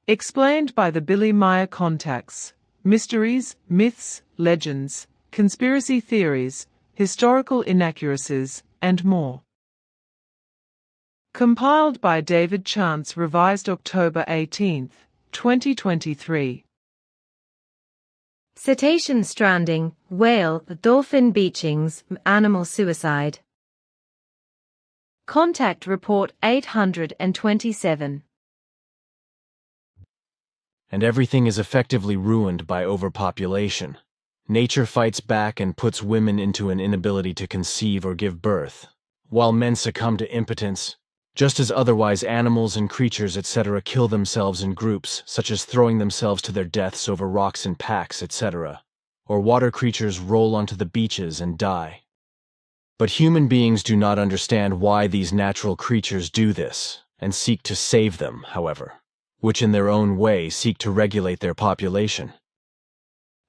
Explained by the Billy Meier contacts, mysteries, myths, legends, conspiracy theories, historical inaccuracies, and more. Compiled by David Chance, revised October 18, 2023. Cetacean stranding, whale, dolphin beachings, animal suicide. Contact Report 827. And everything is effectively ruined by overpopulation. Nature fights back and puts women into an inability to conceive or give birth, while men succumb to impotence, just as otherwise animals and creatures etc. kill themselves in groups, such as throwing themselves to their deaths over rocks in packs etc., or water creatures roll onto the beaches and die. But human beings do not understand why these natural creatures do this, and seek to save them, however, which in their own way seek to regulate their population.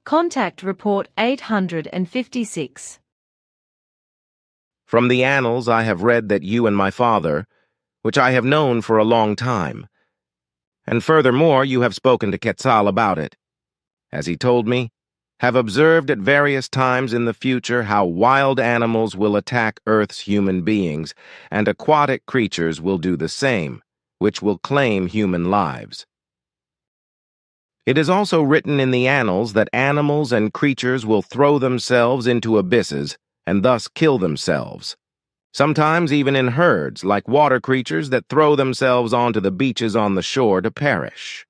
Contact Report 856. From the annals I have read that you and my father, which I have known for a long time, and furthermore you have spoken to Quetzal about it, as he told me, have observed at various times in the future how wild animals will attack Earth's human beings, and aquatic creatures will do the same, which will claim human lives. It is also written in the annals that animals and creatures will throw themselves into abysses and thus kill themselves, sometimes even in herds, like water creatures that throw themselves onto the beaches on the shore to perish.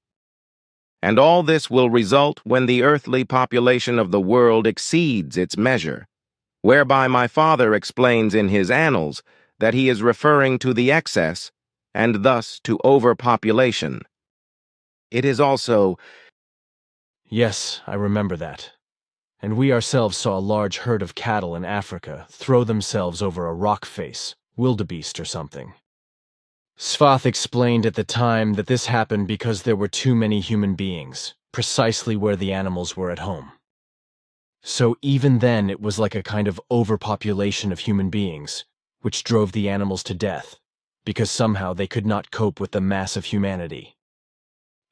And all this will result when the earthly population of the world exceeds its measure, whereby my father explains in his annals that he is referring to the excess, and thus to overpopulation. It is also... Yes, I remember that. And we ourselves saw a large herd of cattle in Africa throw themselves over a rock face, wildebeest or something. Svath explained at the time that this happened because there were too many human beings, precisely where the animals were at home. So even then it was like a kind of overpopulation of human beings, which drove the animals to death, because somehow they could not cope with the mass of humanity.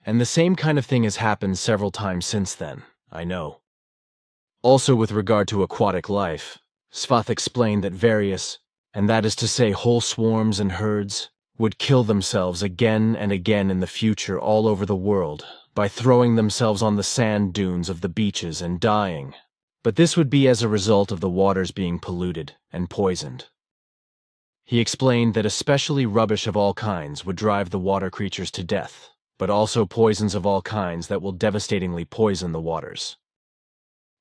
And the same kind of thing has happened several times since then, I know. Also with regard to aquatic life, Svath explained that various, and that is to say whole swarms and herds, would kill themselves again and again in the future all over the world by throwing themselves on the sand dunes of the beaches and dying. But this would be as a result of the waters being polluted and poisoned. He explained that especially rubbish of all kinds would drive the water creatures to death, but also poisons of all kinds that will devastatingly poison the waters.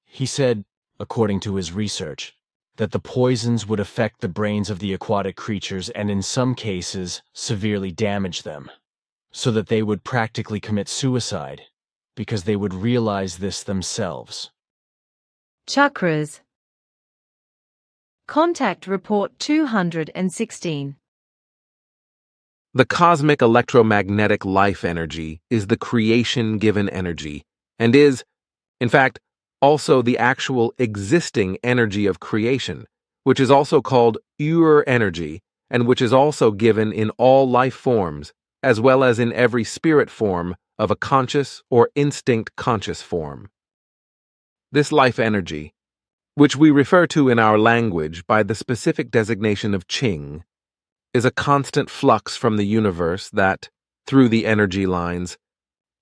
He said, according to his research, that the poisons would affect the brains of the aquatic creatures and in some cases severely damage them, so that they would practically commit suicide because they would realize this themselves. Chakras. Contact Report 216. The cosmic electromagnetic life energy is the creation-given energy, and is, in fact, also the actual existing energy of creation, which is also called Ur energy, and which is also given in all life forms, as well as in every spirit form of a conscious or instinct conscious form. This life energy, which we refer to in our language by the specific designation of Qing, is a constant flux from the universe that, through the energy lines,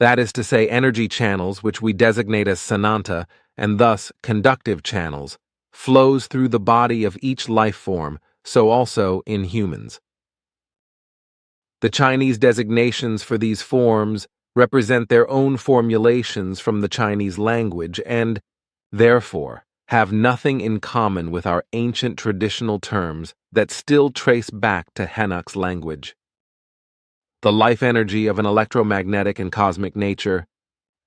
that is to say energy channels which we designate as sananta, and thus conductive channels, flows through the body of each life form, so also in humans. The Chinese designations for these forms represent their own formulations from the Chinese language and, therefore, have nothing in common with our ancient traditional terms that still trace back to Henuk's language. The life energy of an electromagnetic and cosmic nature,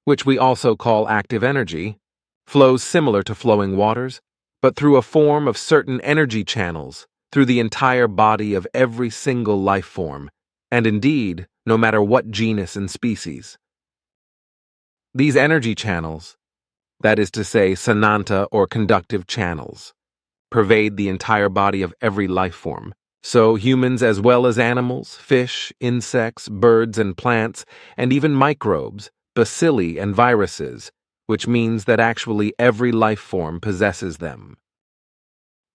which we also call active energy, flows similar to flowing waters, but through a form of certain energy channels through the entire body of every single life form, and indeed, no matter what genus and species. These energy channels, that is to say sananta or conductive channels, pervade the entire body of every life form, So humans as well as animals, fish, insects, birds and plants, and even microbes, bacilli and viruses, which means that actually every life form possesses them.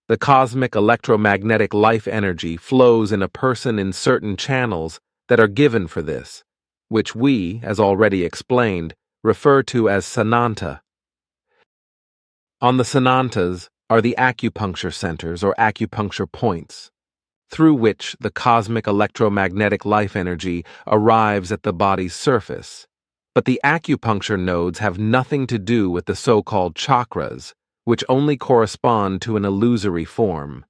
The cosmic electromagnetic life energy flows in a person in certain channels that are given for this, which we, as already explained, refer to as sananta. On the sanantas are the acupuncture centers or acupuncture points, through which the cosmic electromagnetic life energy arrives at the body's surface. But the acupuncture nodes have nothing to do with the so-called chakras, which only correspond to an illusory form.